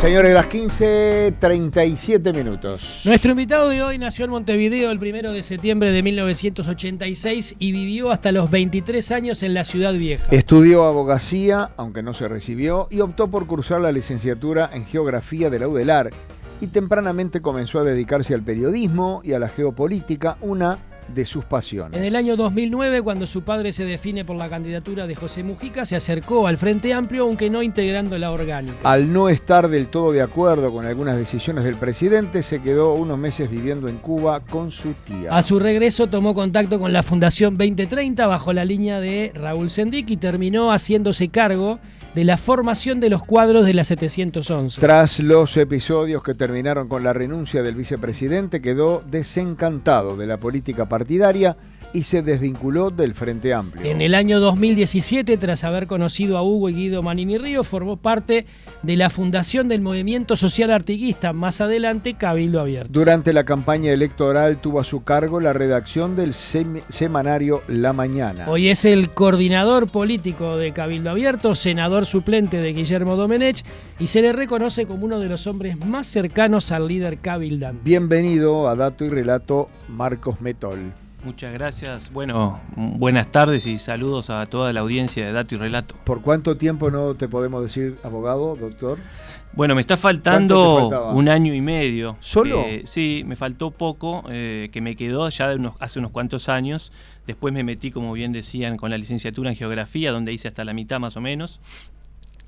Señores, las 15:37 minutos. Nuestro invitado de hoy nació en Montevideo el 1 de septiembre de 1986 y vivió hasta los 23 años en la Ciudad Vieja. Estudió abogacía, aunque no se recibió, y optó por cursar la licenciatura en Geografía de la UDELAR. Y tempranamente comenzó a dedicarse al periodismo y a la geopolítica, una de sus pasiones. En el año 2009, cuando su padre se define por la candidatura de José Mujica, se acercó al Frente Amplio, aunque no integrando la orgánica. Al no estar del todo de acuerdo con algunas decisiones del presidente, se quedó unos meses viviendo en Cuba con su tía. A su regreso tomó contacto con la Fundación 2030 bajo la línea de Raúl Sendic y terminó haciéndose cargo de la formación de los cuadros de la 711. Tras los episodios que terminaron con la renuncia del vicepresidente, quedó desencantado de la política partidaria y se desvinculó del Frente Amplio. En el año 2017, tras haber conocido a Hugo y Guido Manini Río, formó parte de la fundación del Movimiento Social Artiguista, más adelante Cabildo Abierto. Durante la campaña electoral tuvo a su cargo la redacción del semanario La Mañana. Hoy es el coordinador político de Cabildo Abierto, senador suplente de Guillermo Domenech y se le reconoce como uno de los hombres más cercanos al líder cabildante. Bienvenido a Dato y Relato, Marcos Metol. Muchas gracias. Bueno, buenas tardes y saludos a toda la audiencia de Dato y Relato. ¿Por cuánto tiempo no te podemos decir abogado, doctor? Bueno, me está faltando un año y medio. ¿Solo? Sí, me faltó poco, que me quedó ya hace unos cuantos años. Después me metí, como bien decían, con la licenciatura en Geografía, donde hice hasta la mitad más o menos.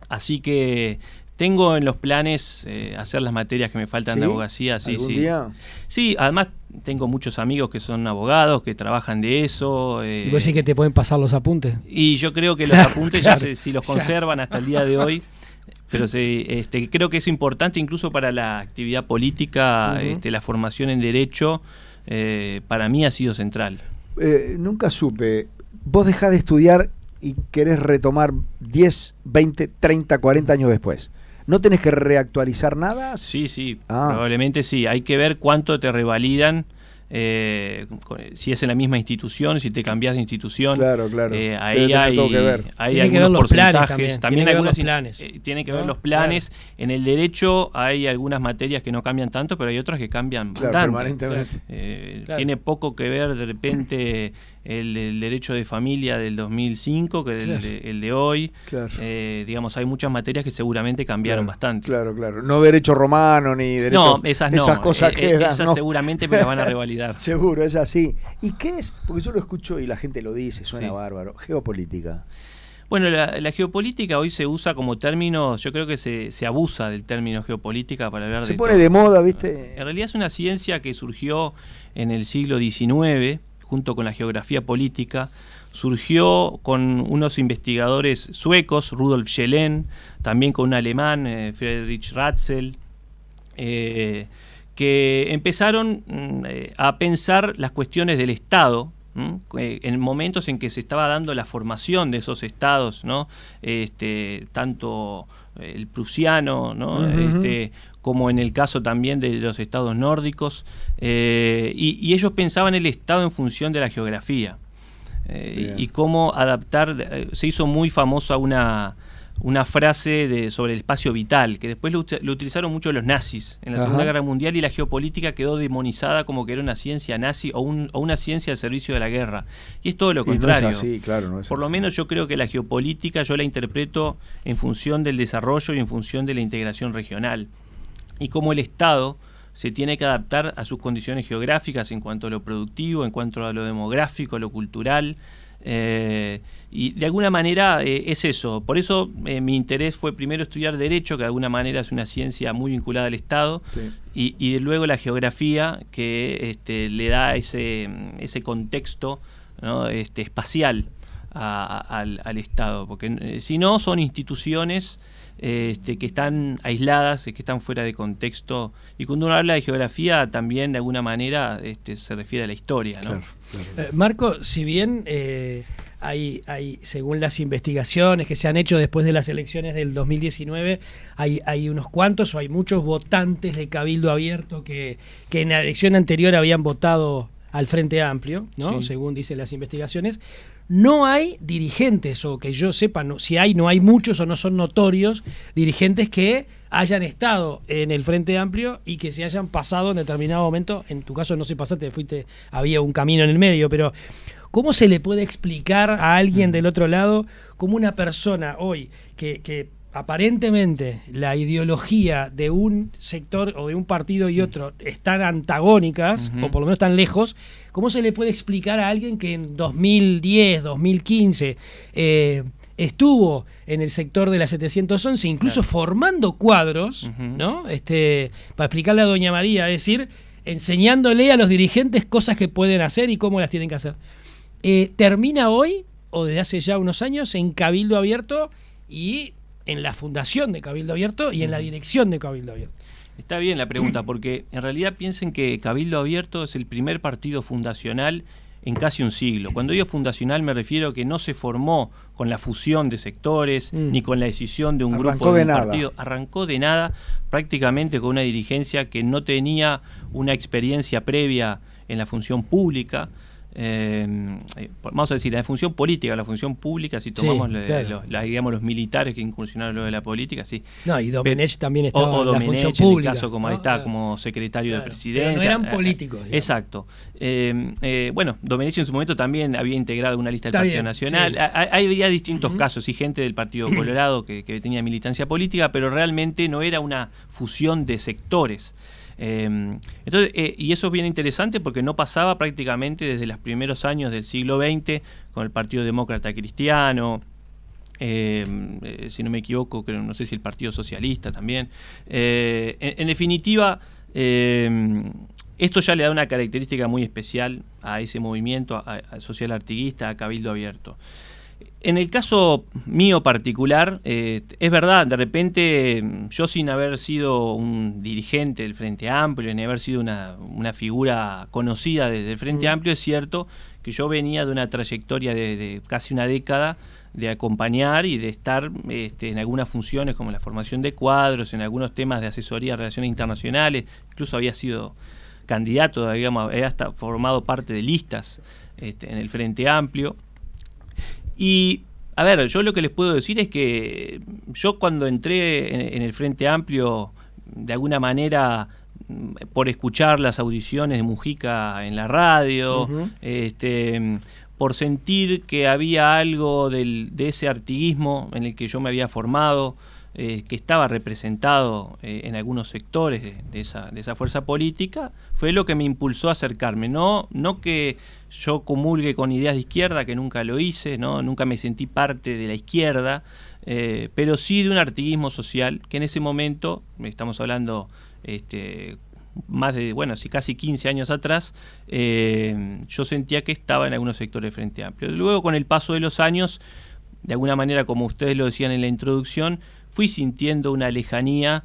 Así que tengo en los planes hacer las materias que me faltan. ¿Sí? De abogacía. Sí, ¿Algún sí. día? Sí, además tengo muchos amigos que son abogados, que trabajan de eso. ¿Y vos decís que te pueden pasar los apuntes? Y yo creo que los apuntes ya si los conservan hasta el día de hoy. Pero creo que es importante incluso para la actividad política, la formación en Derecho, para mí ha sido central. Nunca supe, vos dejás de estudiar y querés retomar 10, 20, 30, 40 años después. ¿No tenés que reactualizar nada? Sí, probablemente sí. Hay que ver cuánto te revalidan, si es en la misma institución, si te cambias de institución. Claro. Ahí hay algunos porcentajes. También algunos planes. Tiene que ver los planes. Claro. En el derecho hay algunas materias que no cambian tanto, pero hay otras que cambian bastante. Permanentemente. Tiene poco que ver de repente el derecho de familia del 2005 que el de hoy. Claro. Digamos, hay muchas materias que seguramente cambiaron bastante. Claro. No derecho romano ni derecho. No, esas no. Esas cosas esas seguramente me las van a revalidar. Seguro, es así. ¿Y qué es? Porque yo lo escucho y la gente lo dice, suena bárbaro. Geopolítica. Bueno, la geopolítica hoy se usa como término, yo creo que se abusa del término geopolítica para hablar de todo. Se pone de moda, ¿viste? En realidad es una ciencia que surgió en el siglo XIX, junto con la geografía política. Surgió con unos investigadores suecos, Rudolf Schelen, también con un alemán, Friedrich Ratzel, que empezaron a pensar las cuestiones del Estado, en momentos en que se estaba dando la formación de esos estados, ¿no? Tanto el prusiano, ¿no? Como en el caso también de los estados nórdicos, y ellos pensaban el Estado en función de la geografía, y cómo adaptar. Se hizo muy famosa una frase sobre el espacio vital, que después lo utilizaron mucho los nazis en la Segunda Guerra Mundial, y la geopolítica quedó demonizada como que era una ciencia nazi o una ciencia al servicio de la guerra. Y es todo lo contrario. No es así, claro, no es Por lo menos yo creo que la geopolítica yo la interpreto en función del desarrollo y en función de la integración regional. Y cómo el Estado se tiene que adaptar a sus condiciones geográficas en cuanto a lo productivo, en cuanto a lo demográfico, lo cultural. Y de alguna manera es eso. Por eso mi interés fue primero estudiar Derecho, que de alguna manera es una ciencia muy vinculada al Estado, y luego la geografía, que le da ese contexto, ¿no? Espacial al Estado, porque si no son instituciones que están aisladas, que están fuera de contexto, y cuando uno habla de geografía también de alguna manera se refiere a la historia, ¿no? Claro. Marco, si bien hay, según las investigaciones que se han hecho después de las elecciones del 2019, hay unos cuantos o hay muchos votantes de Cabildo Abierto que en la elección anterior habían votado al Frente Amplio, ¿no? Sí. Según dicen las investigaciones. no hay dirigentes, o que yo sepa, si hay, no hay muchos o no son notorios dirigentes que hayan estado en el Frente Amplio y que se hayan pasado en determinado momento. En tu caso no se pasaste, había un camino en el medio, pero ¿cómo se le puede explicar a alguien del otro lado cómo una persona hoy que aparentemente la ideología de un sector o de un partido y otro están antagónicas, o por lo menos están lejos, cómo se le puede explicar a alguien que en 2010, 2015 estuvo en el sector de la 711, incluso formando cuadros, ¿no? Para explicarle a doña María, es decir, enseñándole a los dirigentes cosas que pueden hacer y cómo las tienen que hacer. Termina hoy, o desde hace ya unos años, en Cabildo Abierto y en la fundación de Cabildo Abierto y en la dirección de Cabildo Abierto. Está bien la pregunta, porque en realidad piensen que Cabildo Abierto es el primer partido fundacional en casi un siglo. Cuando digo fundacional me refiero a que no se formó con la fusión de sectores, ni con la decisión de un grupo de un partido. Arrancó de nada, prácticamente con una dirigencia que no tenía una experiencia previa en la función pública. Vamos a decir, la función política, la función pública, si tomamos digamos, los militares que incursionaron lo de la política, sí. No, y Domenech también estaba en la función pública. En el caso, como está como secretario de presidencia. Pero no eran políticos. Digamos. Exacto. Bueno, Domenech en su momento también había integrado una lista del Partido Nacional. Sí. Había distintos casos y gente del Partido Colorado que tenía militancia política, pero realmente no era una fusión de sectores. Entonces, y eso es bien interesante porque no pasaba prácticamente desde los primeros años del siglo XX con el Partido Demócrata Cristiano, si no me equivoco, no sé si el Partido Socialista también. En definitiva, esto ya le da una característica muy especial a ese movimiento social artiguista, a Cabildo Abierto. En el caso mío particular, es verdad, de repente yo sin haber sido un dirigente del Frente Amplio, ni haber sido una figura conocida desde el Frente Amplio, es cierto que yo venía de una trayectoria de casi una década de acompañar y de estar en algunas funciones como la formación de cuadros, en algunos temas de asesoría de relaciones internacionales, incluso había sido candidato, digamos, había hasta formado parte de listas en el Frente Amplio. Y, a ver, yo lo que les puedo decir es que yo cuando entré en el Frente Amplio, de alguna manera, por escuchar las audiciones de Mujica en la radio, por sentir que había algo de ese artiguismo en el que yo me había formado, que estaba representado en algunos sectores de esa fuerza política, fue lo que me impulsó a acercarme. No que yo comulgue con ideas de izquierda, que nunca lo hice, ¿no? Nunca me sentí parte de la izquierda, pero sí de un artiguismo social que en ese momento, estamos hablando más de, casi 15 años atrás, yo sentía que estaba en algunos sectores del Frente Amplio. Luego, con el paso de los años, de alguna manera, como ustedes lo decían en la introducción, fui sintiendo una lejanía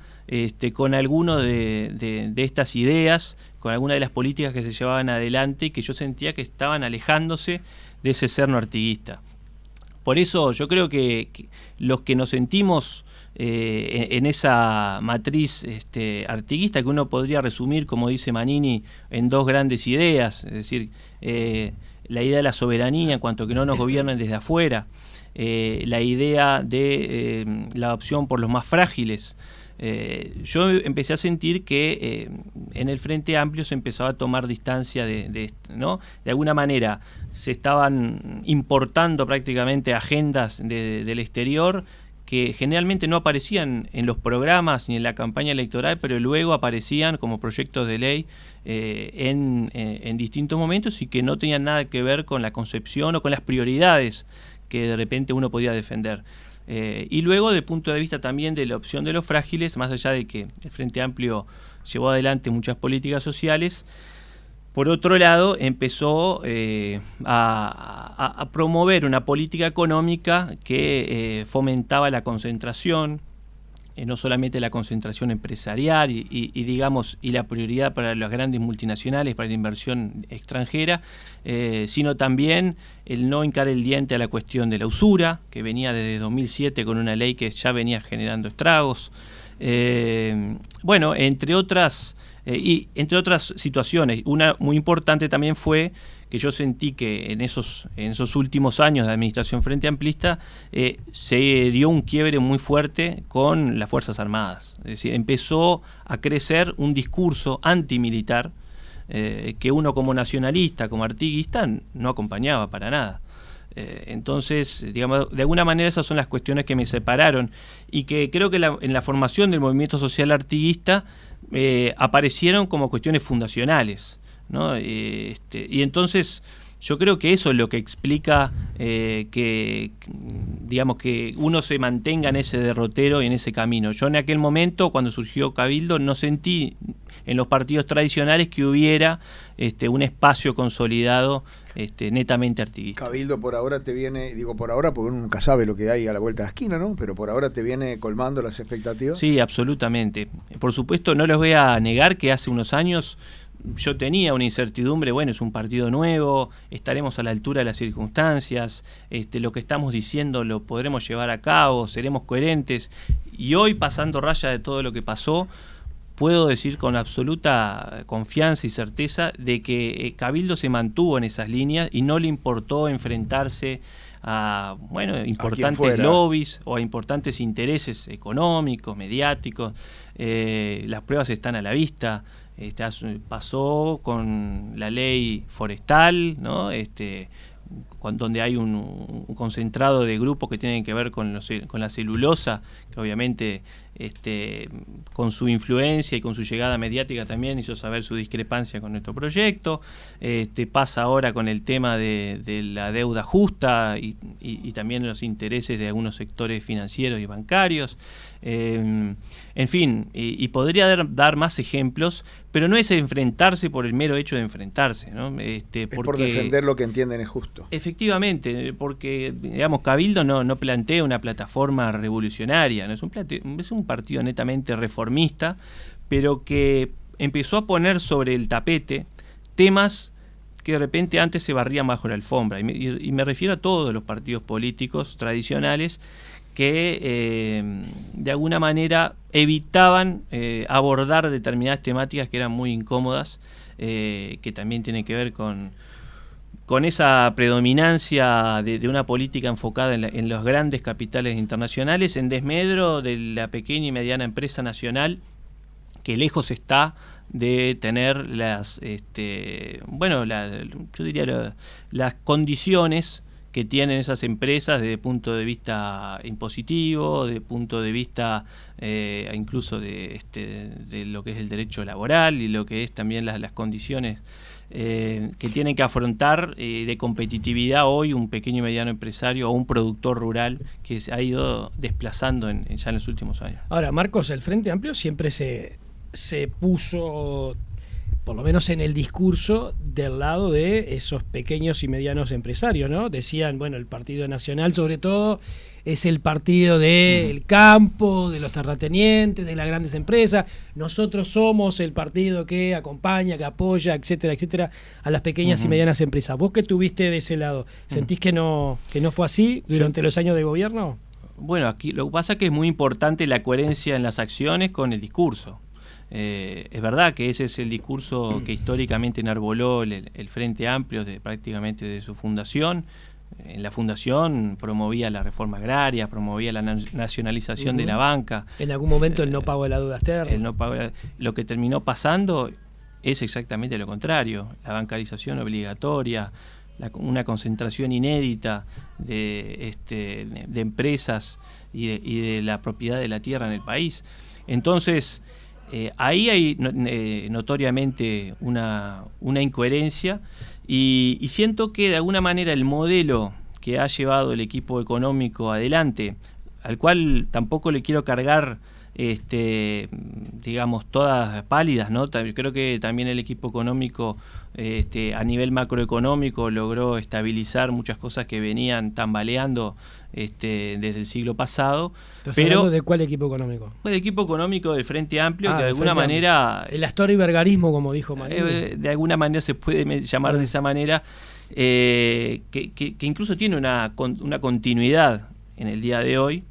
con alguno de estas ideas, con alguna de las políticas que se llevaban adelante y que yo sentía que estaban alejándose de ese serno artiguista. Por eso yo creo que los que nos sentimos en esa matriz artiguista, que uno podría resumir, como dice Manini, en dos grandes ideas, es decir, la idea de la soberanía en cuanto a que no nos gobiernen desde afuera, la idea de la opción por los más frágiles. Yo empecé a sentir que en el Frente Amplio se empezaba a tomar distancia de esto, ¿no? De alguna manera se estaban importando prácticamente agendas del exterior que generalmente no aparecían en los programas ni en la campaña electoral, pero luego aparecían como proyectos de ley en distintos momentos y que no tenían nada que ver con la concepción o con las prioridades que de repente uno podía defender. Y luego, desde el punto de vista también de la opción de los frágiles, más allá de que el Frente Amplio llevó adelante muchas políticas sociales, por otro lado empezó a promover una política económica que fomentaba la concentración, no solamente la concentración empresarial y la prioridad para las grandes multinacionales, para la inversión extranjera, sino también el no hincar el diente a la cuestión de la usura, que venía desde 2007 con una ley que ya venía generando estragos. Entre otras situaciones. Una muy importante también fue que yo sentí que en esos últimos años de administración frente amplista se dio un quiebre muy fuerte con las Fuerzas Armadas. Es decir, empezó a crecer un discurso antimilitar que uno como nacionalista, como artiguista, no acompañaba para nada. Entonces, digamos, de alguna manera esas son las cuestiones que me separaron y que creo que en la formación del movimiento social artiguista aparecieron como cuestiones fundacionales, ¿no? Y entonces yo creo que eso es lo que explica digamos, que uno se mantenga en ese derrotero y en ese camino. Yo en aquel momento, cuando surgió Cabildo, no sentí en los partidos tradicionales que hubiera un espacio consolidado netamente artiguista. Cabildo por ahora te viene, digo por ahora porque uno nunca sabe lo que hay a la vuelta de la esquina, ¿no? Pero por ahora te viene colmando las expectativas. Sí, absolutamente. Por supuesto, no les voy a negar que hace unos años yo tenía una incertidumbre. Bueno, es un partido nuevo, estaremos a la altura de las circunstancias, lo que estamos diciendo lo podremos llevar a cabo, seremos coherentes. Y hoy, pasando raya de todo lo que pasó, puedo decir con absoluta confianza y certeza de que Cabildo se mantuvo en esas líneas y no le importó enfrentarse a importantes lobbies o a importantes intereses económicos, mediáticos. Las pruebas están a la vista. Pasó con la ley forestal, ¿no? Donde hay un concentrado de grupos que tienen que ver con la celulosa, que obviamente con su influencia y con su llegada mediática también hizo saber su discrepancia con nuestro proyecto. Pasa ahora con el tema de la deuda justa y también los intereses de algunos sectores financieros y bancarios. En fin, y podría dar más ejemplos, pero no es enfrentarse por el mero hecho de enfrentarse, ¿no? Es por defender lo que entienden es justo. Efectivamente, porque digamos Cabildo no plantea una plataforma revolucionaria, ¿no? Es un partido netamente reformista, pero que empezó a poner sobre el tapete temas que de repente antes se barrían bajo la alfombra, y me refiero a todos los partidos políticos tradicionales que de alguna manera evitaban abordar determinadas temáticas que eran muy incómodas, que también tienen que ver con esa predominancia de una política enfocada en los grandes capitales internacionales, en desmedro de la pequeña y mediana empresa nacional, que lejos está de tener yo diría las condiciones que tienen esas empresas desde el punto de vista impositivo, desde el punto de vista incluso de lo que es el derecho laboral y lo que es también las condiciones que tienen que afrontar de competitividad hoy un pequeño y mediano empresario o un productor rural que se ha ido desplazando ya en los últimos años. Ahora, Marcos, el Frente Amplio siempre se puso, por lo menos en el discurso, del lado de esos pequeños y medianos empresarios, ¿no? Decían, bueno, el Partido Nacional sobre todo es el partido del campo, de los terratenientes, de las grandes empresas. Nosotros somos el partido que acompaña, que apoya, etcétera, etcétera, a las pequeñas y medianas empresas. ¿Vos que estuviste de ese lado, sentís que no fue así durante los años de gobierno? Bueno, aquí lo que pasa es que es muy importante la coherencia en las acciones con el discurso. Es verdad que ese es el discurso que históricamente enarboló el Frente Amplio prácticamente de su fundación. En la fundación promovía la reforma agraria, promovía la nacionalización de la banca. En algún momento el no pago de la deuda externa. Lo que terminó pasando es exactamente lo contrario. La bancarización obligatoria, una concentración inédita de empresas y de la propiedad de la tierra en el país. Entonces, ahí hay notoriamente una incoherencia y siento que de alguna manera el modelo que ha llevado el equipo económico adelante, al cual tampoco le quiero cargar digamos todas pálidas, ¿no? Creo que también el equipo económico a nivel macroeconómico logró estabilizar muchas cosas que venían tambaleando desde el siglo pasado. ¿Estás hablando de cuál equipo económico? El equipo económico del Frente Amplio, que de alguna manera... El astoribergarismo, como dijo Manuel. De alguna manera se puede llamar de esa manera, que incluso tiene una continuidad en el día de hoy.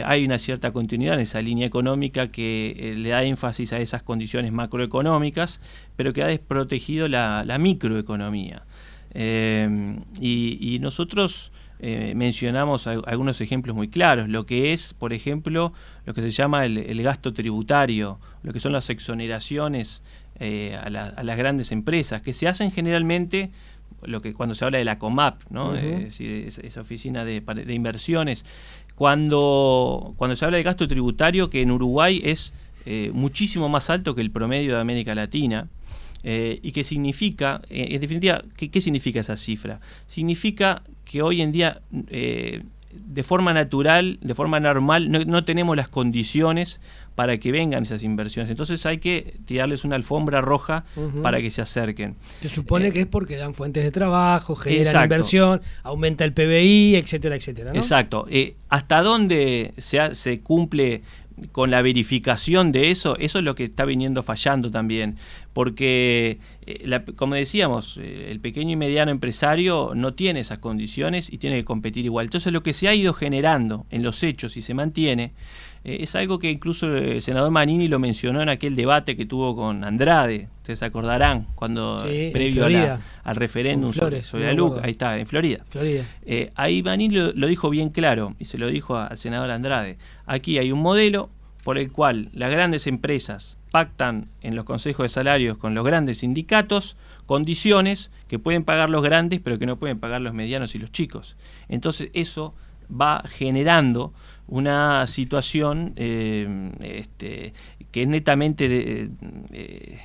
Hay una cierta continuidad en esa línea económica que le da énfasis a esas condiciones macroeconómicas, pero que ha desprotegido la microeconomía. Y nosotros mencionamos algunos ejemplos muy claros, lo que es, por ejemplo, lo que se llama el gasto tributario, lo que son las exoneraciones a las grandes empresas, que se hacen generalmente, lo que cuando se habla de la COMAP, ¿no? Esa oficina de inversiones, cuando se habla de gasto tributario, que en Uruguay es muchísimo más alto que el promedio de América Latina. Y que significa, en definitiva, ¿qué significa esa cifra? Significa que hoy en día, de forma natural, de forma normal, no tenemos las condiciones para que vengan esas inversiones. Entonces hay que tirarles una alfombra roja para que se acerquen. Se supone que es porque dan fuentes de trabajo, generan inversión, aumenta el PBI, etcétera, etcétera, ¿no? Exacto. ¿Hasta dónde se cumple con la verificación de eso? Eso es lo que está viniendo fallando también, porque como decíamos, el pequeño y mediano empresario no tiene esas condiciones y tiene que competir igual. Entonces lo que se ha ido generando en los hechos y se mantiene es algo que incluso el senador Manini lo mencionó en aquel debate que tuvo con Andrade, ustedes se acordarán, cuando previo al referéndum sobre la LUC, ahí está, en Florida. Ahí Manini lo dijo bien claro y se lo dijo al senador Andrade. Aquí hay un modelo por el cual las grandes empresas pactan en los consejos de salarios con los grandes sindicatos condiciones que pueden pagar los grandes pero que no pueden pagar los medianos y los chicos. Entonces eso va generando una situación que es netamente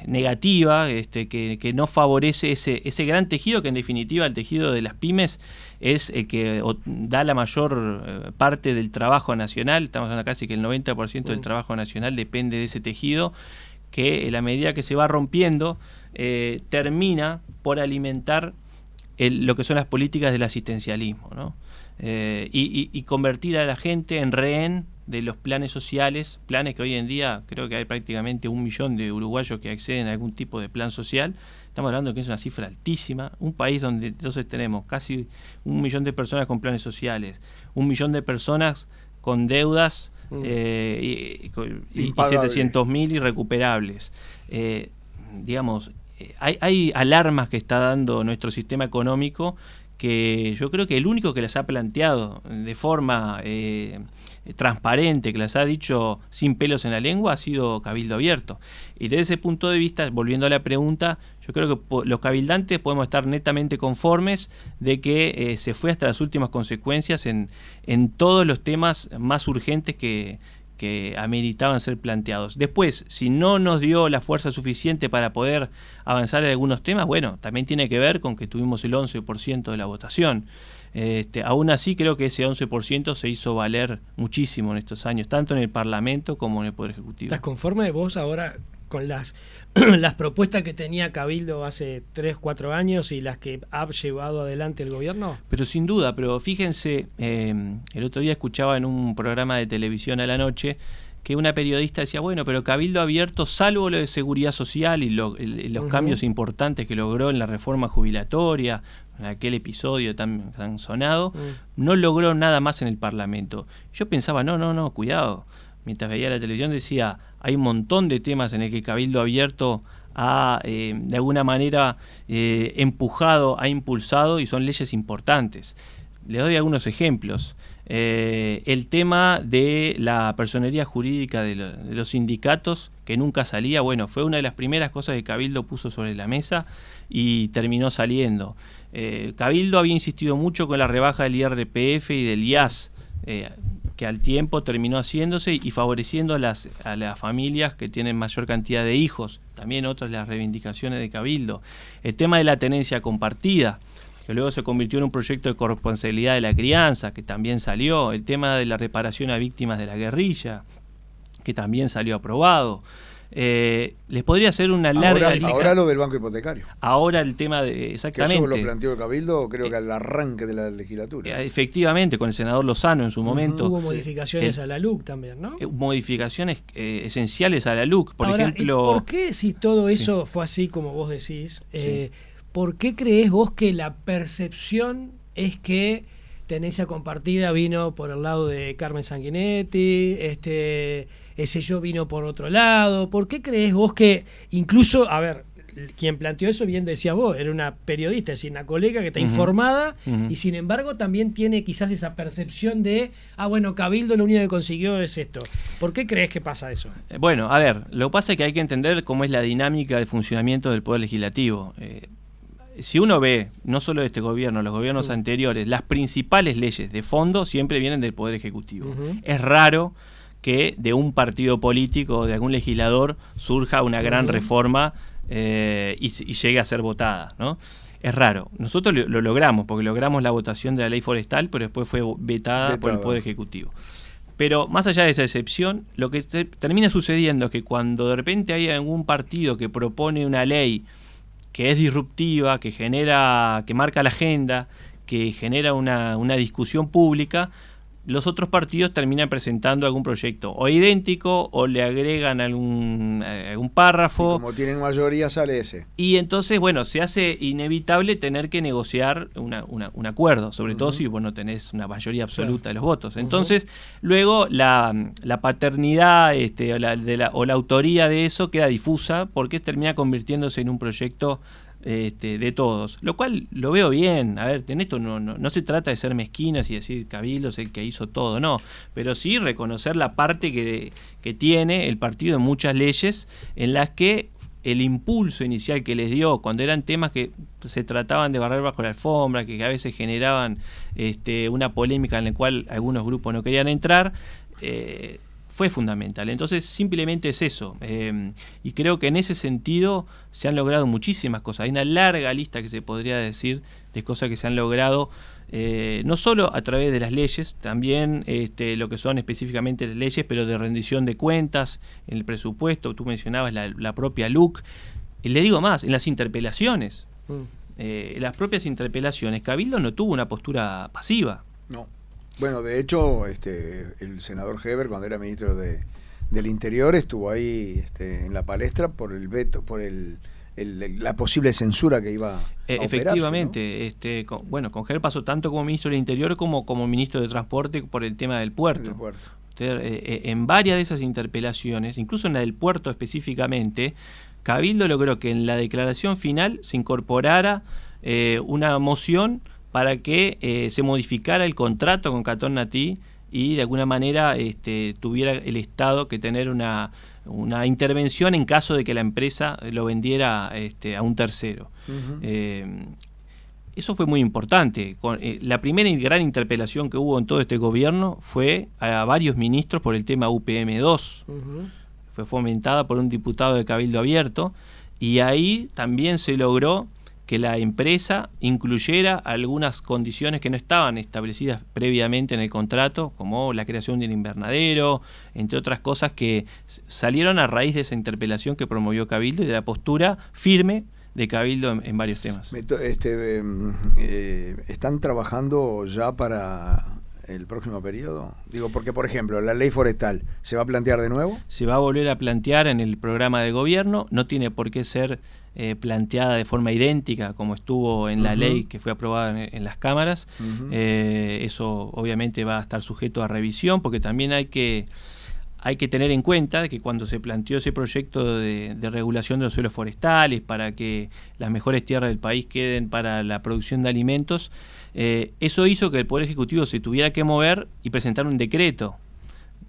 negativa, que no favorece ese gran tejido, que en definitiva el tejido de las pymes es el que da la mayor parte del trabajo nacional. Estamos hablando casi que el 90% del trabajo nacional depende de ese tejido, que en la medida que se va rompiendo termina por alimentar lo que son las políticas del asistencialismo, ¿no? Y convertir a la gente en rehén de los planes sociales, planes que hoy en día creo que hay prácticamente 1 millón de uruguayos que acceden a algún tipo de plan social. Estamos hablando de que es una cifra altísima, un país donde entonces tenemos casi 1 millón de personas con planes sociales, 1 millón de personas con deudas y 700.000 irrecuperables. Hay alarmas que está dando nuestro sistema económico, que yo creo que el único que las ha planteado de forma transparente, que las ha dicho sin pelos en la lengua, ha sido Cabildo Abierto. Y desde ese punto de vista, volviendo a la pregunta, yo creo que los cabildantes podemos estar netamente conformes de que se fue hasta las últimas consecuencias en todos los temas más urgentes que ameritaban ser planteados. Después, si no nos dio la fuerza suficiente para poder avanzar en algunos temas, bueno, también tiene que ver con que tuvimos el 11% de la votación. Aún así, creo que ese 11% se hizo valer muchísimo en estos años, tanto en el Parlamento como en el Poder Ejecutivo. ¿Estás conforme vos ahora con las propuestas que tenía Cabildo hace 3, 4 años y las que ha llevado adelante el gobierno? Pero sin duda, pero fíjense, el otro día escuchaba en un programa de televisión a la noche que una periodista decía, bueno, pero Cabildo Abierto, salvo lo de seguridad social y los cambios importantes que logró en la reforma jubilatoria, en aquel episodio tan sonado, no logró nada más en el Parlamento. Yo pensaba, no, cuidado. Mientras veía la televisión decía, hay un montón de temas en el que Cabildo Abierto ha, de alguna manera, empujado, ha impulsado, y son leyes importantes. Les doy algunos ejemplos. El tema de la personería jurídica de los sindicatos, que nunca salía, bueno, fue una de las primeras cosas que Cabildo puso sobre la mesa y terminó saliendo. Cabildo había insistido mucho con la rebaja del IRPF y del IAS, que al tiempo terminó haciéndose y favoreciendo a las familias que tienen mayor cantidad de hijos. También otras de las reivindicaciones de Cabildo. El tema de la tenencia compartida, que luego se convirtió en un proyecto de corresponsabilidad de la crianza, que también salió. El tema de la reparación a víctimas de la guerrilla, que también salió aprobado. Les podría hacer una larga lista. Ahora lo del banco hipotecario. Ahora el tema de, exactamente. Que eso lo planteó Cabildo, creo que al arranque de la legislatura. Efectivamente, con el senador Lozano en su momento. Hubo modificaciones a la LUC también, ¿no? Modificaciones esenciales a la LUC, por ejemplo. ¿Por qué, si todo eso fue así como vos decís, por qué creés vos que la percepción es que tenencia compartida vino por el lado de Carmen Sanguinetti, ese yo vino por otro lado? ¿Por qué creés vos que incluso, a ver, quien planteó eso, bien decías vos, era una periodista, es decir, una colega que está informada y sin embargo también tiene quizás esa percepción de, bueno, Cabildo lo único que consiguió es esto. ¿Por qué crees que pasa eso? Bueno, a ver, lo que pasa es que hay que entender cómo es la dinámica de funcionamiento del Poder Legislativo. Si uno ve, no solo de este gobierno, los gobiernos anteriores, las principales leyes de fondo siempre vienen del Poder Ejecutivo. Es raro que de un partido político o de algún legislador surja una gran reforma y llegue a ser votada, ¿no? Es raro. Nosotros lo logramos, porque logramos la votación de la ley forestal, pero después fue vetada por el Poder Ejecutivo. Pero más allá de esa excepción, lo que termina sucediendo es que cuando de repente hay algún partido que propone una ley que es disruptiva, que marca la agenda, que genera una discusión pública, los otros partidos terminan presentando algún proyecto o idéntico o le agregan algún párrafo. Y como tienen mayoría sale ese. Y entonces, bueno, se hace inevitable tener que negociar un acuerdo, sobre todo si vos no tenés una mayoría absoluta de los votos. Entonces, luego la paternidad o la autoría de eso queda difusa porque termina convirtiéndose en un proyecto de todos, lo cual lo veo bien. A ver, en esto no se trata de ser mezquinos y decir Cabildo es el que hizo todo, no, pero sí reconocer la parte que tiene el partido en muchas leyes en las que el impulso inicial que les dio cuando eran temas que se trataban de barrer bajo la alfombra, que a veces generaban una polémica en la cual algunos grupos no querían entrar, fue fundamental. Entonces simplemente es eso, y creo que en ese sentido se han logrado muchísimas cosas. Hay una larga lista que se podría decir de cosas que se han logrado, no solo a través de las leyes, también lo que son específicamente las leyes, pero de rendición de cuentas, en el presupuesto. Tú mencionabas la propia LUC, le digo más, en las interpelaciones, las propias interpelaciones, Cabildo no tuvo una postura pasiva. No. Bueno, de hecho, el senador Heber, cuando era ministro del Interior, estuvo ahí en la palestra por el veto, por la posible censura que iba a efectivamente, operarse, ¿no? Con Heber pasó tanto como ministro del Interior como ministro de Transporte por el tema del puerto. En varias de esas interpelaciones, incluso en la del puerto específicamente, Cabildo logró que en la declaración final se incorporara una moción para que se modificara el contrato con Catón Natí y de alguna manera tuviera el Estado que tener una intervención en caso de que la empresa lo vendiera a un tercero. Eso fue muy importante. La primera gran interpelación que hubo en todo este gobierno fue a varios ministros por el tema UPM2. Fue fomentada por un diputado de Cabildo Abierto y ahí también se logró que la empresa incluyera algunas condiciones que no estaban establecidas previamente en el contrato, como la creación de un invernadero, entre otras cosas que salieron a raíz de esa interpelación que promovió Cabildo y de la postura firme de Cabildo en varios temas. ¿Están trabajando ya para el próximo periodo? Digo, porque por ejemplo, la ley forestal, ¿se va a plantear de nuevo? Se va a volver a plantear en el programa de gobierno, no tiene por qué ser planteada de forma idéntica como estuvo en la ley que fue aprobada en las cámaras. Eso obviamente va a estar sujeto a revisión, porque también hay que tener en cuenta que cuando se planteó ese proyecto de regulación de los suelos forestales para que las mejores tierras del país queden para la producción de alimentos, eso hizo que el Poder Ejecutivo se tuviera que mover y presentar un decreto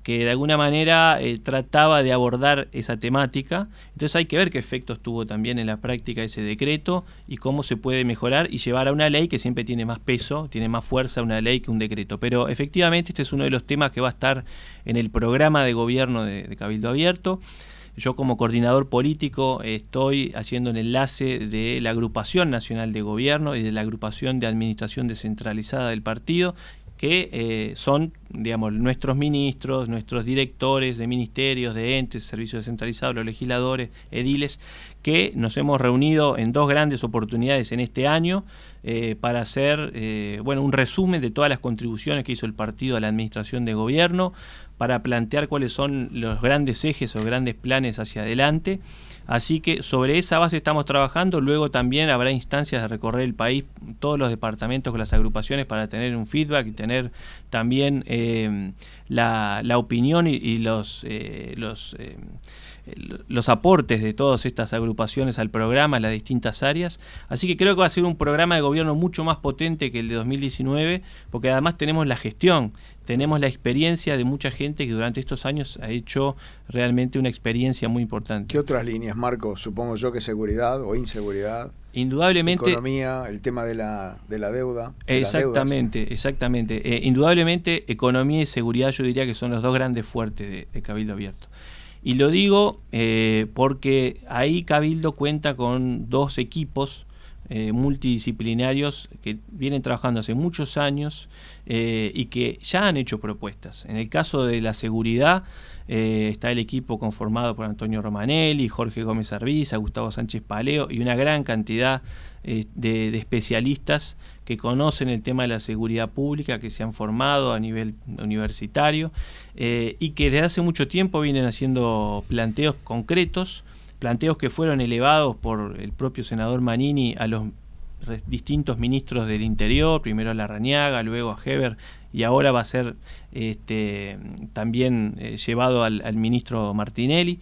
que de alguna manera trataba de abordar esa temática. Entonces hay que ver qué efectos tuvo también en la práctica ese decreto y cómo se puede mejorar y llevar a una ley que siempre tiene más peso, tiene más fuerza una ley que un decreto. Pero efectivamente este es uno de los temas que va a estar en el programa de gobierno de Cabildo Abierto. Yo como coordinador político estoy haciendo el enlace de la Agrupación Nacional de Gobierno y de la Agrupación de Administración Descentralizada del partido, que son, digamos, nuestros ministros, nuestros directores de ministerios, de entes, servicios descentralizados, los legisladores, ediles, que nos hemos reunido en dos grandes oportunidades en este año para hacer un resumen de todas las contribuciones que hizo el partido a la administración de gobierno, para plantear cuáles son los grandes ejes o grandes planes hacia adelante. Así que sobre esa base estamos trabajando. Luego también habrá instancias de recorrer el país, todos los departamentos con las agrupaciones, para tener un feedback y tener también la opinión y los aportes de todas estas agrupaciones al programa, las distintas áreas. Así que creo que va a ser un programa de gobierno mucho más potente que el de 2019, porque además tenemos la gestión, tenemos la experiencia de mucha gente que durante estos años ha hecho realmente una experiencia muy importante. ¿Qué otras líneas, Marco? Supongo yo que seguridad o inseguridad. Indudablemente. Economía, el tema de la deuda. Exactamente. Indudablemente, economía y seguridad yo diría que son los dos grandes fuertes de Cabildo Abierto. Y lo digo porque ahí Cabildo cuenta con dos equipos multidisciplinarios que vienen trabajando hace muchos años y que ya han hecho propuestas. En el caso de la seguridad está el equipo conformado por Antonio Romanelli, Jorge Gómez Arbiza, Gustavo Sánchez Paleo y una gran cantidad de especialistas que conocen el tema de la seguridad pública, que se han formado a nivel universitario y que desde hace mucho tiempo vienen haciendo planteos concretos, planteos que fueron elevados por el propio senador Manini a los distintos ministros del Interior, primero a Larrañaga, luego a Heber, y ahora va a ser también llevado al ministro Martinelli.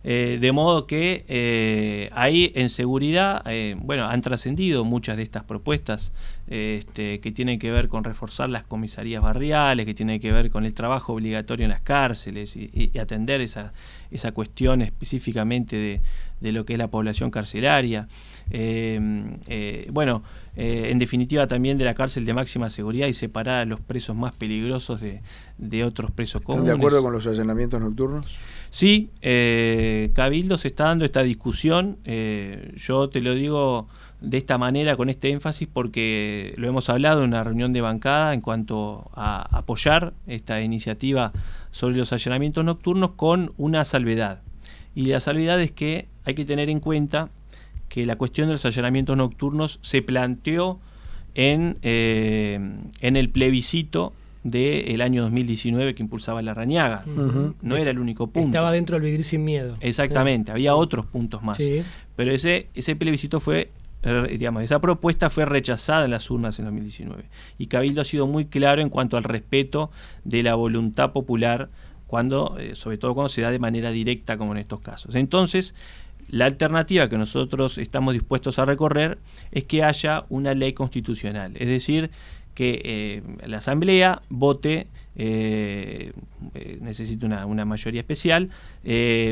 De modo que ahí en seguridad, han trascendido muchas de estas propuestas que tienen que ver con reforzar las comisarías barriales, que tienen que ver con el trabajo obligatorio en las cárceles y atender esa cuestión específicamente de lo que es la población carcelaria. En definitiva también de la cárcel de máxima seguridad y separar a los presos más peligrosos de otros presos comunes. ¿Están de acuerdo con los allanamientos nocturnos? Sí, Cabildo se está dando esta discusión, yo te lo digo de esta manera, con este énfasis, porque lo hemos hablado en una reunión de bancada en cuanto a apoyar esta iniciativa sobre los allanamientos nocturnos con una salvedad. Y la salvedad es que hay que tener en cuenta que la cuestión de los allanamientos nocturnos se planteó en el plebiscito del año 2019 que impulsaba Larrañaga. No era el único punto. Estaba dentro del Vivir sin Miedo. Exactamente, había otros puntos más. Sí. Pero ese plebiscito fue, esa propuesta fue rechazada en las urnas en 2019. Y Cabildo ha sido muy claro en cuanto al respeto de la voluntad popular, sobre todo cuando se da de manera directa, como en estos casos. Entonces, la alternativa que nosotros estamos dispuestos a recorrer es que haya una ley constitucional, es decir, que la Asamblea vote, necesita una mayoría especial,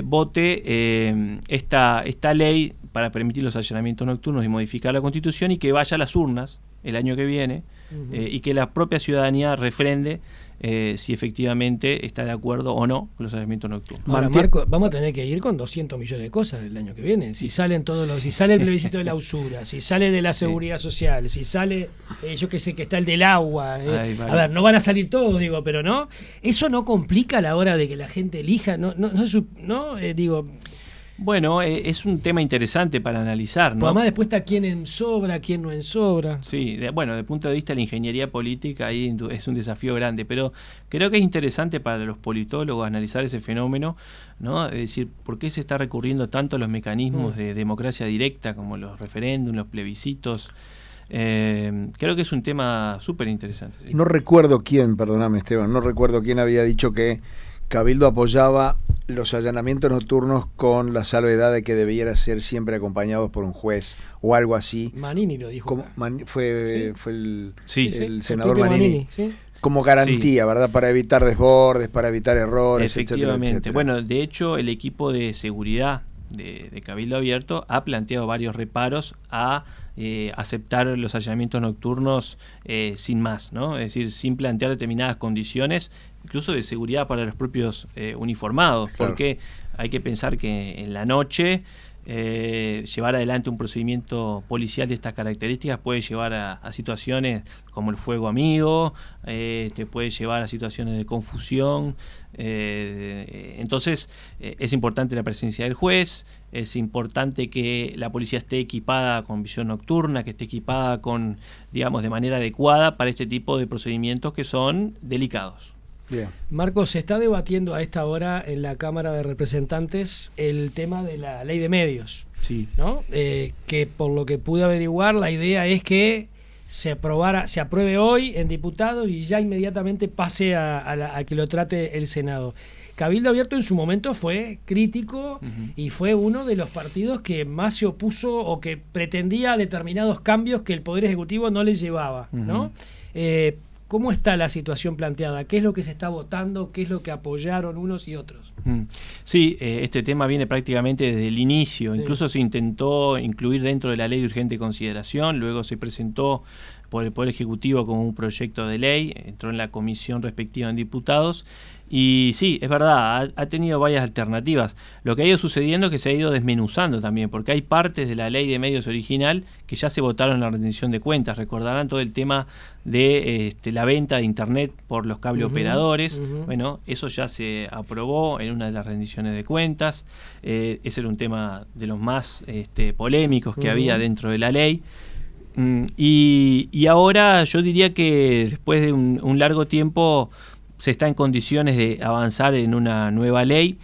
vote esta ley para permitir los allanamientos nocturnos y modificar la Constitución y que vaya a las urnas el año que viene y que la propia ciudadanía refrende si efectivamente está de acuerdo o no con los allanamientos nocturnos. Ahora, Marco, vamos a tener que ir con 200 millones de cosas el año que viene. Si salen si sale el plebiscito de la usura, si sale de la seguridad social, si sale, yo que sé, que está el del agua. Vale. A ver, no van a salir todos, digo, pero no. Eso no complica a la hora de que la gente elija, Bueno, es un tema interesante para analizar, ¿no? Pues además después está quién en sobra, quién no en sobra. Sí, desde el punto de vista de la ingeniería política ahí es un desafío grande, pero creo que es interesante para los politólogos analizar ese fenómeno, ¿no? Es decir, ¿por qué se está recurriendo tanto a los mecanismos de democracia directa como los referéndums, los plebiscitos? Creo que es un tema súper interesante. ¿Sí? No recuerdo quién, perdóname Esteban, había dicho que Cabildo apoyaba los allanamientos nocturnos con la salvedad de que debiera ser siempre acompañados por un juez o algo así. Manini lo dijo. Fue el senador el Manini. ¿Sí? Como garantía, ¿verdad? Para evitar desbordes, para evitar errores, efectivamente. etcétera. Bueno, de hecho, el equipo de seguridad de Cabildo Abierto ha planteado varios reparos a aceptar los allanamientos nocturnos sin más, ¿no? Es decir, sin plantear determinadas condiciones, incluso de seguridad para los propios uniformados, claro. Porque hay que pensar que en la noche llevar adelante un procedimiento policial de estas características puede llevar a situaciones como el fuego amigo, te puede llevar a situaciones de confusión. Entonces es importante la presencia del juez, es importante que la policía esté equipada con visión nocturna, que esté equipada con, de manera adecuada para este tipo de procedimientos que son delicados. Bien. Marcos, se está debatiendo a esta hora en la Cámara de Representantes el tema de la ley de medios, sí, ¿no? Que por lo que pude averiguar, la idea es que se apruebe hoy en diputados y ya inmediatamente pase a que lo trate el Senado. Cabildo Abierto en su momento fue crítico y fue uno de los partidos que más se opuso o que pretendía determinados cambios que el Poder Ejecutivo no les llevaba, ¿no? ¿Cómo está la situación planteada? ¿Qué es lo que se está votando? ¿Qué es lo que apoyaron unos y otros? Sí, este tema viene prácticamente desde el inicio. Sí. Incluso se intentó incluir dentro de la ley de urgente consideración, luego se presentó por el Poder Ejecutivo como un proyecto de ley, entró en la comisión respectiva en diputados. Y sí, es verdad, ha tenido varias alternativas. Lo que ha ido sucediendo es que se ha ido desmenuzando también, porque hay partes de la ley de medios original que ya se votaron en la rendición de cuentas. Recordarán todo el tema de la venta de Internet por los cable operadores. Bueno, eso ya se aprobó en una de las rendiciones de cuentas. Ese era un tema de los más polémicos que había dentro de la ley. Y ahora yo diría que después de un largo tiempo se está en condiciones de avanzar en una nueva ley.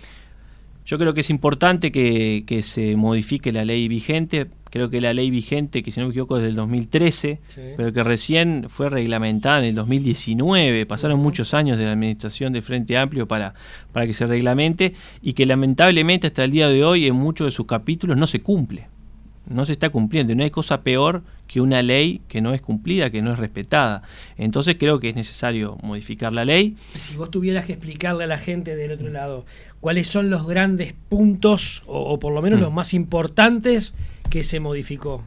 Yo creo que es importante que se modifique la ley vigente. Creo que la ley vigente, que si no me equivoco es del 2013, pero que recién fue reglamentada en el 2019. Pasaron muchos años de la administración de Frente Amplio para que se reglamente, y que lamentablemente hasta el día de hoy en muchos de sus capítulos no se cumple. No se está cumpliendo, y no hay cosa peor que una ley que no es cumplida, que no es respetada. Entonces creo que es necesario modificar la ley. Y si vos tuvieras que explicarle a la gente del otro lado cuáles son los grandes puntos, o por lo menos los más importantes que se modificó,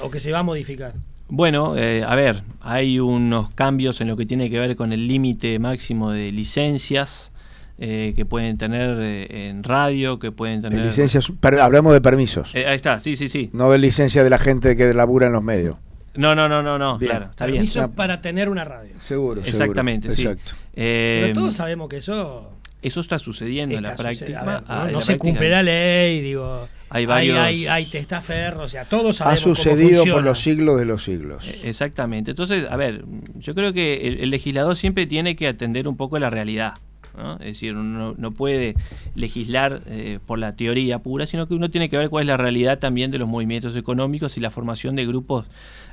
o que se va a modificar. Bueno, a ver, hay unos cambios en lo que tiene que ver con el límite máximo de licencias, que pueden tener en radio, que pueden tener... De licencias, hablamos de permisos. Ahí está, sí. No de licencia de la gente que labura en los medios. No, claro, está bien. Permiso para tener una radio. Seguro. Exactamente, sí. Exacto. Pero todos sabemos que eso está sucediendo en la práctica. No se cumple la ley, digo... Hay testaferros, o sea, todos sabemos cómo funciona. Ha sucedido por los siglos de los siglos. Exactamente. Entonces, a ver, yo creo que el legislador siempre tiene que atender un poco la realidad, ¿no? Es decir, uno no puede legislar por la teoría pura, sino que uno tiene que ver cuál es la realidad también de los movimientos económicos y la formación de grupos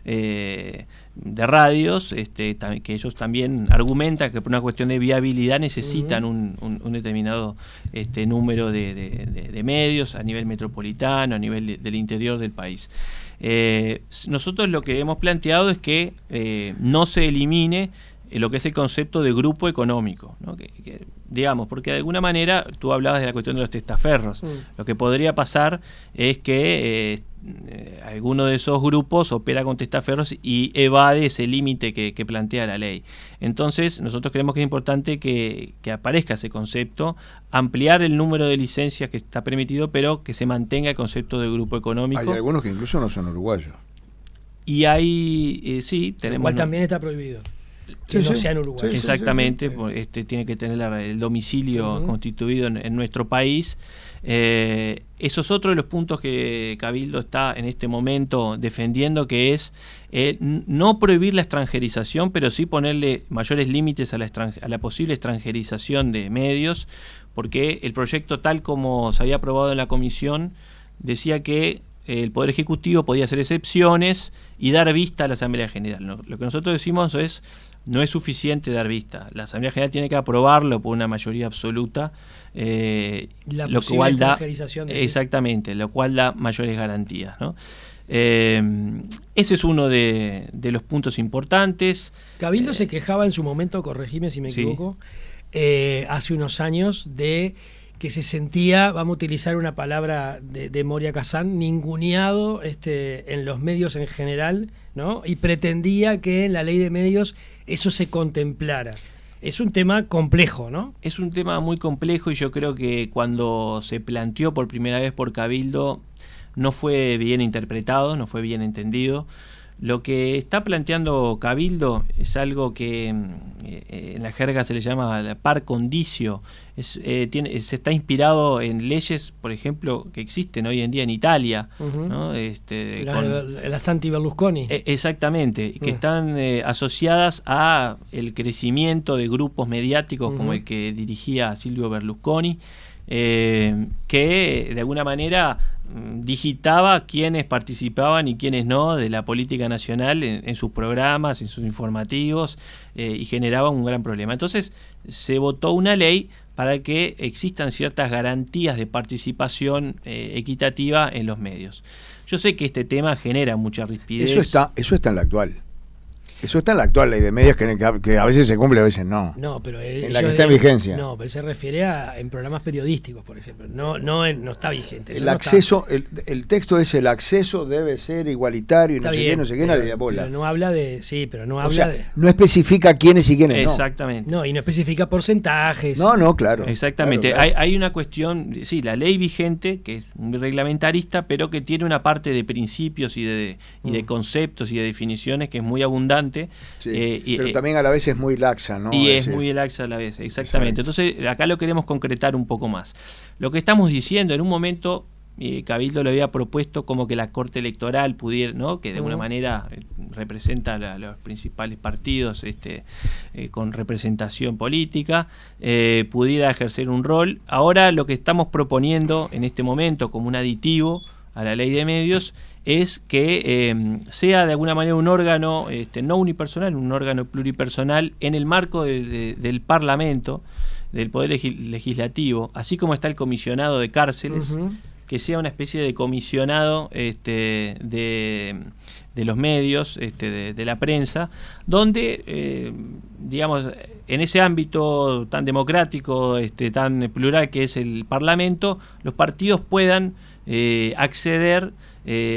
de radios, que ellos también argumentan que por una cuestión de viabilidad necesitan un determinado número de medios a nivel metropolitano, a nivel del interior del país. Nosotros lo que hemos planteado es que no se elimine lo que es el concepto de grupo económico, ¿no? Digamos, porque de alguna manera tú hablabas de la cuestión de los testaferros. Lo que podría pasar es que alguno de esos grupos opera con testaferros y evade ese límite que plantea la ley. Entonces, nosotros creemos que es importante que aparezca ese concepto, ampliar el número de licencias que está permitido, pero que se mantenga el concepto de grupo económico. Hay algunos que incluso no son uruguayos. Y hay, sí, tenemos... Lo cual también está prohibido. Que no sean uruguayos. Exactamente, tiene que tener el domicilio constituido en nuestro país. Eso es otro de los puntos que Cabildo está en este momento defendiendo, que es no prohibir la extranjerización, pero sí ponerle mayores límites a la posible extranjerización de medios, porque el proyecto tal como se había aprobado en la comisión decía que el Poder Ejecutivo podía hacer excepciones y dar vista a la Asamblea General. Lo que nosotros decimos es: no es suficiente dar vista. La Asamblea General tiene que aprobarlo por una mayoría absoluta, lo cual da exactamente, lo cual da mayores garantías, ¿no? Ese es uno de los puntos importantes. Cabildo se quejaba en su momento, corregime si me equivoco, hace unos años, de que se sentía, vamos a utilizar una palabra de Moria Kazán, ninguneado en los medios en general, ¿no? Y pretendía que en la ley de medios eso se contemplara. Es un tema complejo, ¿no? Es un tema muy complejo, y yo creo que cuando se planteó por primera vez por Cabildo no fue bien interpretado, no fue bien entendido. Lo que está planteando Cabildo es algo que en la jerga se le llama par condicio. Se está inspirado en leyes, por ejemplo, que existen hoy en día en Italia, ¿no? Las anti-Berlusconi. Exactamente, que están asociadas a el crecimiento de grupos mediáticos como el que dirigía Silvio Berlusconi, que de alguna manera digitaba quiénes participaban y quiénes no de la política nacional en sus programas, en sus informativos, y generaba un gran problema. Entonces se votó una ley para que existan ciertas garantías de participación equitativa en los medios. Yo sé que este tema genera mucha rispidez. Eso está en la actual. Eso está en la actual ley de medios que a veces se cumple, a veces no. No, pero en la que está en vigencia. No, pero se refiere en programas periodísticos, por ejemplo. No está vigente. El acceso, el texto es: el acceso debe ser igualitario y está no sé bien, qué, no sé qué, nadie de bola. Pero no habla de, sí, pero no o habla sea, de. no especifica quiénes y quiénes no. Exactamente. No, y no especifica porcentajes. No, claro. Exactamente. Claro. Hay una cuestión, sí, la ley vigente, que es muy reglamentarista, pero que tiene una parte de principios y de conceptos y de definiciones que es muy abundante. Sí. Pero también a la vez es muy laxa, ¿no? Y es muy laxa a la vez, exactamente. Entonces, acá lo queremos concretar un poco más. Lo que estamos diciendo, en un momento, Cabildo le había propuesto como que la Corte Electoral pudiera, ¿no?, que de alguna manera representa a los principales partidos con representación política, pudiera ejercer un rol. Ahora lo que estamos proponiendo en este momento como un aditivo a la ley de medios es que sea de alguna manera un órgano no unipersonal, un órgano pluripersonal en el marco del Parlamento, del Poder Legislativo, así como está el comisionado de cárceles, que sea una especie de comisionado de los medios, de la prensa, donde, digamos, en ese ámbito tan democrático, tan plural que es el Parlamento, los partidos puedan acceder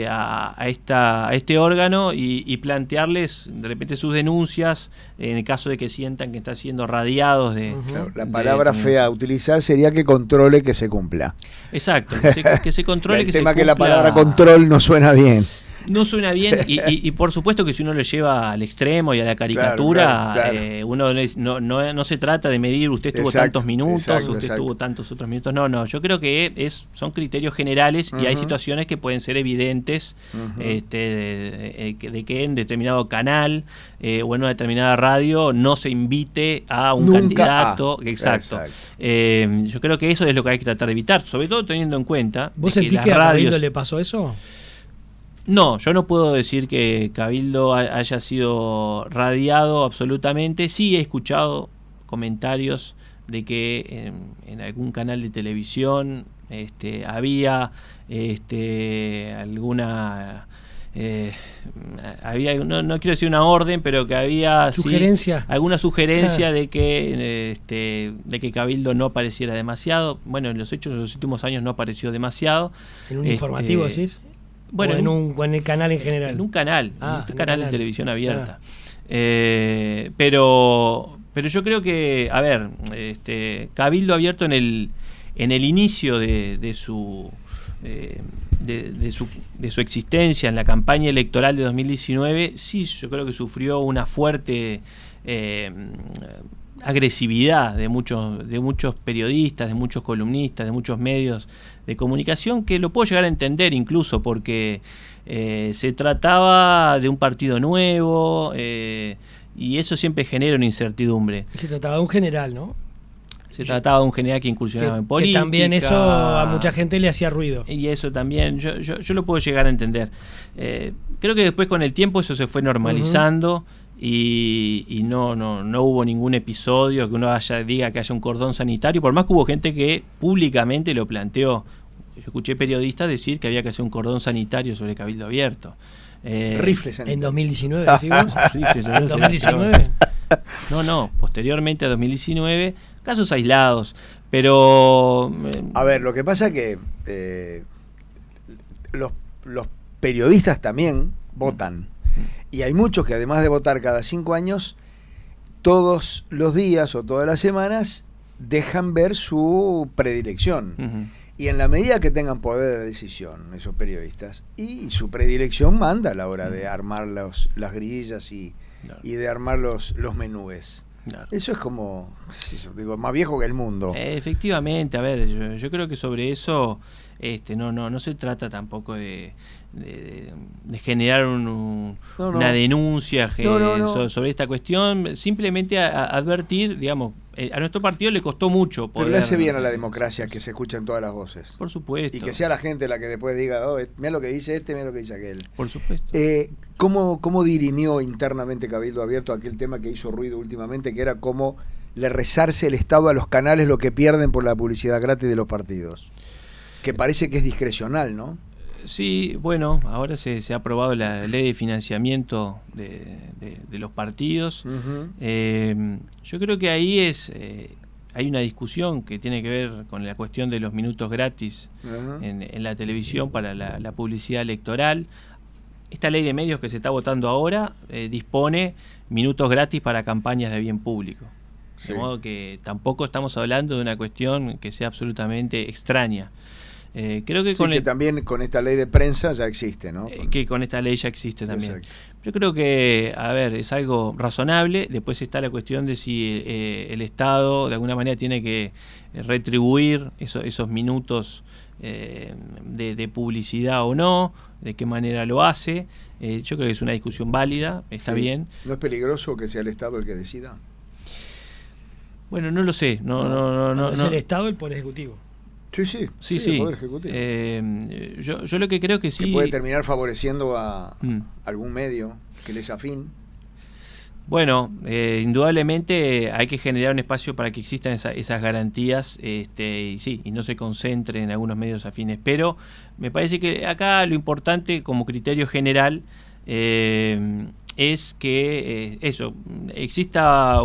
a este órgano y plantearles de repente sus denuncias en el caso de que sientan que están siendo radiados de... Claro, la palabra fea a utilizar sería que controle que se cumpla. Exacto, que se controle que se cumpla. El tema que la palabra control no suena bien. No suena bien y por supuesto que si uno lo lleva al extremo y a la caricatura, claro. Uno no se trata de medir usted estuvo tantos minutos, usted estuvo tantos otros minutos. No, yo creo que son criterios generales y hay situaciones que pueden ser evidentes de que en determinado canal o en una determinada radio no se invite a un candidato. Exacto. Yo creo que eso es lo que hay que tratar de evitar, sobre todo teniendo en cuenta. ¿Vos sentís que a Cabildo le pasó eso? No, yo no puedo decir que Cabildo haya sido radiado absolutamente. Sí he escuchado comentarios de que en algún canal de televisión había alguna... había, no quiero decir una orden, pero que había alguna sugerencia de que Cabildo no apareciera demasiado. Bueno, en los hechos de los últimos años no apareció demasiado. ¿En un informativo decís? Bueno, o en el canal en general. En un canal, canal de televisión abierta. Pero yo creo que, a ver, Cabildo Abierto en el inicio de su existencia, en la campaña electoral de 2019, sí, yo creo que sufrió una fuerte agresividad de muchos periodistas, de muchos columnistas, de muchos medios de comunicación, que lo puedo llegar a entender incluso porque se trataba de un partido nuevo y eso siempre genera una incertidumbre. Se trataba de un general, ¿no? Se trataba de un general que incursionaba en política. Que también eso a mucha gente le hacía ruido. Y eso también, yo lo puedo llegar a entender. Creo que después con el tiempo eso se fue normalizando. Y no hubo ningún episodio que uno diga que haya un cordón sanitario, por más que hubo gente que públicamente lo planteó. Yo escuché periodistas decir que había que hacer un cordón sanitario sobre Cabildo Abierto. Rifles en 2019, ¿decimos? Rifles en 2019. No, posteriormente a 2019, casos aislados, pero... A ver, lo que pasa es que los periodistas también votan. Y hay muchos que además de votar cada 5 años, todos los días o todas las semanas dejan ver su predilección. Y en la medida que tengan poder de decisión esos periodistas, y su predilección manda a la hora de armar las grillas y de armar los menúes. Claro. Eso es como, digo, más viejo que el mundo. Efectivamente, a ver, yo creo que sobre eso no se trata tampoco de generar una denuncia sobre esta cuestión, simplemente advertir, digamos, a nuestro partido le costó mucho poder... Pero le hace bien a la democracia que se escuchen todas las voces. Por supuesto. Y que sea la gente la que después diga, mira lo que dice mira lo que dice aquel. Por supuesto. ¿Cómo dirimió internamente Cabildo Abierto aquel tema que hizo ruido últimamente, que era cómo le resarce el Estado a los canales lo que pierden por la publicidad gratis de los partidos? Que parece que es discrecional, ¿no? Sí, bueno, ahora se ha aprobado la ley de financiamiento de los partidos. Yo creo que ahí hay una discusión que tiene que ver con la cuestión de los minutos gratis en la televisión para la publicidad electoral. Esta ley de medios que se está votando ahora dispone minutos gratis para campañas de bien público. Sí. De modo que tampoco estamos hablando de una cuestión que sea absolutamente extraña. Creo que, sí, que también con esta ley de prensa ya existe, ¿no? Que con esta ley ya existe también. Exacto. Yo creo que, a ver, es algo razonable. Después está la cuestión de si el Estado de alguna manera tiene que retribuir esos minutos de publicidad o no, de qué manera lo hace. Yo creo que es una discusión válida, está bien. ¿No es peligroso que sea el Estado el que decida? Bueno, no lo sé. No, es el Estado el Poder Ejecutivo. Sí, el Poder Ejecutivo. Yo lo que creo que sí... Que puede terminar favoreciendo a algún medio que les afín. Bueno, indudablemente hay que generar un espacio para que existan esas garantías y no se concentre en algunos medios afines. Pero me parece que acá lo importante como criterio general es que exista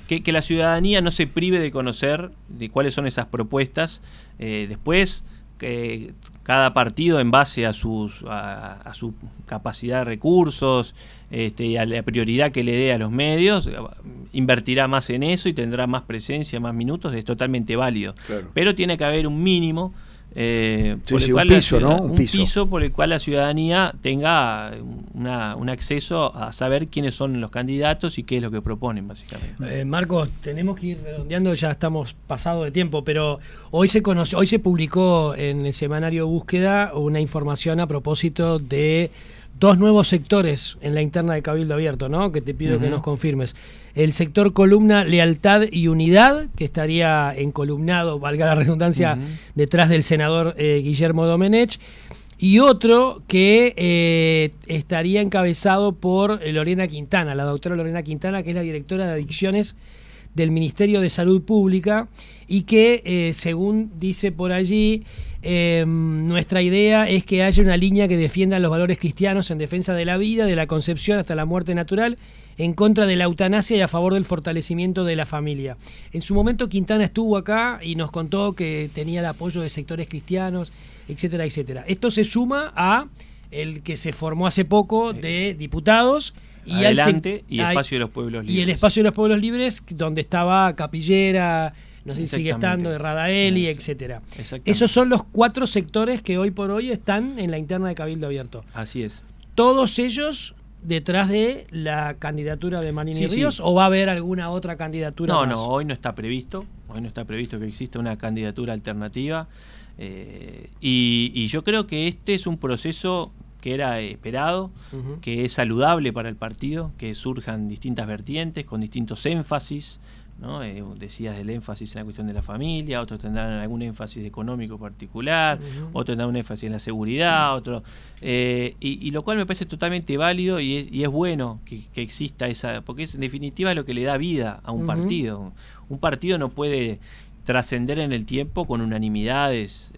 que la ciudadanía no se prive de conocer de cuáles son esas propuestas. Después que cada partido, en base a su capacidad de recursos y a la prioridad que le dé a los medios, invertirá más en eso y tendrá más presencia, más minutos. Es totalmente válido. Claro. Pero tiene que haber un mínimo un piso por el cual la ciudadanía tenga un acceso a saber quiénes son los candidatos y qué es lo que proponen, básicamente. Marcos, tenemos que ir redondeando, ya estamos pasado de tiempo, pero hoy se publicó en el semanario Búsqueda una información a propósito de 2 nuevos sectores en la interna de Cabildo Abierto, ¿no? Que te pido que nos confirmes. El sector columna Lealtad y Unidad, que estaría encolumnado, valga la redundancia, detrás del senador Guillermo Domenech, y otro que estaría encabezado por Lorena Quintana, la doctora Lorena Quintana, que es la directora de Adicciones del Ministerio de Salud Pública, y que, según dice por allí, nuestra idea es que haya una línea que defienda los valores cristianos en defensa de la vida, de la concepción hasta la muerte natural, en contra de la eutanasia y a favor del fortalecimiento de la familia. En su momento Quintana estuvo acá y nos contó que tenía el apoyo de sectores cristianos, etcétera, etcétera. Esto se suma a el que se formó hace poco de diputados y Adelante y Espacio de los Pueblos Libres. Y el Espacio de los Pueblos Libres, donde estaba Capillera, no sé si sigue estando, de Radaeli, etcétera. Esos son los 4 sectores que hoy por hoy están en la interna de Cabildo Abierto. Así es. Todos ellos detrás de la candidatura de Manini Ríos, ¿o va a haber alguna otra candidatura más? No, hoy no está previsto. Hoy no está previsto que exista una candidatura alternativa. Y yo creo que este es un proceso que era esperado, que es saludable para el partido, que surjan distintas vertientes con distintos énfasis, ¿no? Decías del énfasis en la cuestión de la familia, otros tendrán algún énfasis económico particular, otros tendrán un énfasis en la seguridad, y lo cual me parece totalmente válido y es bueno que exista esa, porque es en definitiva lo que le da vida a un partido. Un partido no puede trascender en el tiempo con unanimidades,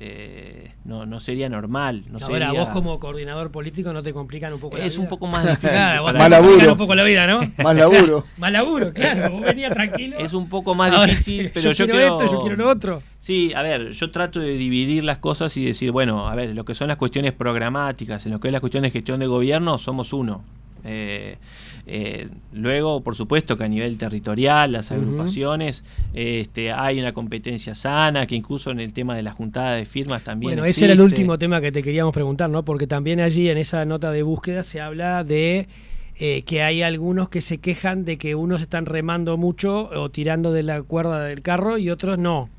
no sería normal. Ahora, vos como coordinador político no te complican un poco la vida. Es un poco más difícil. Más laburo. Un poco la vida, ¿no? Más laburo. Más laburo, claro. Vos venías tranquilo. Es un poco más difícil, pero yo quiero esto, yo quiero lo otro. Sí, a ver, yo trato de dividir las cosas y decir, bueno, a ver, lo que son las cuestiones programáticas, en lo que es la cuestión de gestión de gobierno, somos uno. Luego, por supuesto que a nivel territorial, las agrupaciones, hay una competencia sana, que incluso en el tema de la juntada de firmas también Bueno, existe. ese era el último tema que te queríamos preguntar, ¿no? Porque también allí en esa nota de búsqueda se habla de que hay algunos que se quejan de que unos están remando mucho o tirando de la cuerda del carro y otros no.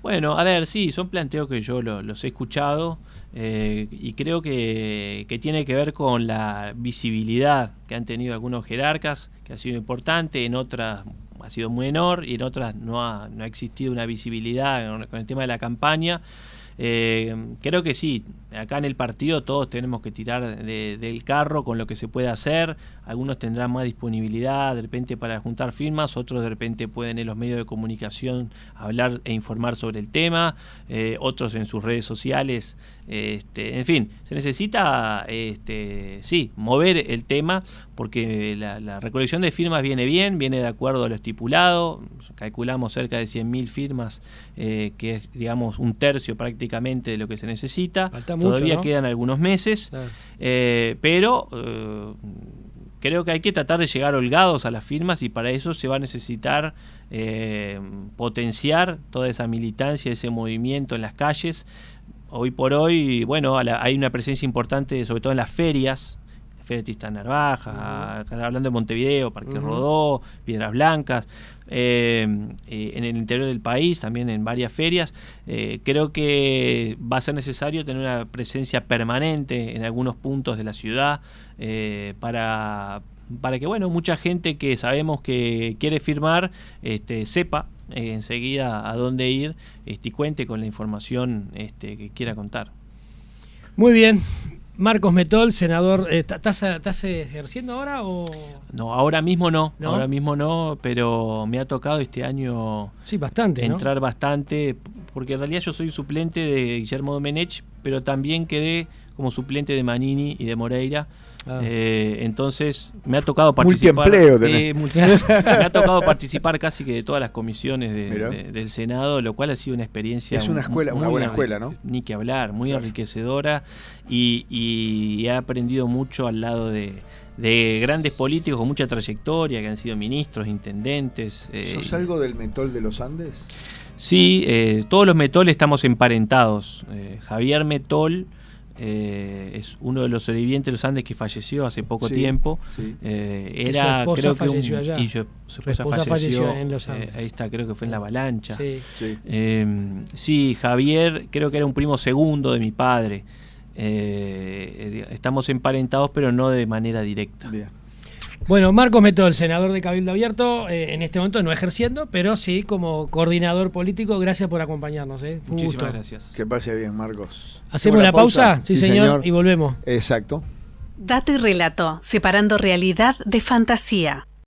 Bueno, a ver, sí, son planteos que yo los he escuchado y creo que tiene que ver con la visibilidad que han tenido algunos jerarcas, que ha sido importante, en otras ha sido muy menor y en otras no ha existido una visibilidad con el tema de la campaña. Creo que sí, acá en el partido todos tenemos que tirar del carro con lo que se puede hacer. Algunos tendrán más disponibilidad de repente para juntar firmas, otros de repente pueden en los medios de comunicación hablar e informar sobre el tema, otros en sus redes sociales. En fin, se necesita sí, mover el tema, porque la recolección de firmas viene bien, viene de acuerdo a lo estipulado. Calculamos cerca de 100.000 firmas, que es, digamos, un tercio prácticamente de lo que se necesita. Falta mucho, todavía ¿no? quedan algunos meses, Claro. Pero creo que hay que tratar de llegar holgados a las firmas, y para eso se va a necesitar potenciar toda esa militancia, ese movimiento en las calles. Hoy por hoy, bueno, hay una presencia importante, sobre todo en las ferias. Feria de Tristán Narvaja, hablando de Montevideo, Parque Rodó, Piedras Blancas, en el interior del país, también en varias ferias. Creo que va a ser necesario tener una presencia permanente en algunos puntos de la ciudad, para que, bueno, mucha gente que sabemos que quiere firmar sepa enseguida a dónde ir, y cuente con la información que quiera contar. Muy bien. Marcos Metol, senador, ¿estás ejerciendo ahora o...? No, ahora mismo no, pero me ha tocado este año Sí, bastante, ¿no? entrar bastante, porque en realidad yo soy suplente de Guillermo Domenech, pero también quedé como suplente de Manini y de Moreira. Entonces me ha tocado participar. Multiempleo me ha tocado participar casi que de todas las comisiones del Senado, lo cual ha sido una experiencia. Es una escuela, una buena escuela, ¿no? Ni que hablar, muy enriquecedora, y he aprendido mucho al lado de grandes políticos con mucha trayectoria, que han sido ministros, intendentes. ¿Sos algo del Metol de los Andes? Sí, todos los Metol estamos emparentados. Javier Metol es uno de los sobrevivientes de los Andes que falleció hace poco tiempo. Sí. Era, su esposa creo que falleció allá. y su esposa falleció en los Andes. ahí está, creo que fue en La Avalancha. Sí. Sí. Sí, Javier creo que era un primo segundo de mi padre. Estamos emparentados, pero no de manera directa. Bien. Bueno, Marcos Metol, senador de Cabildo Abierto, en este momento no ejerciendo, pero sí como coordinador político. Gracias por acompañarnos. Fue un Muchísimas gusto. gracias. Que pase bien, Marcos. ¿Hacemos la pausa? Sí, señor, y volvemos. Exacto. Dato y relato, separando realidad de fantasía.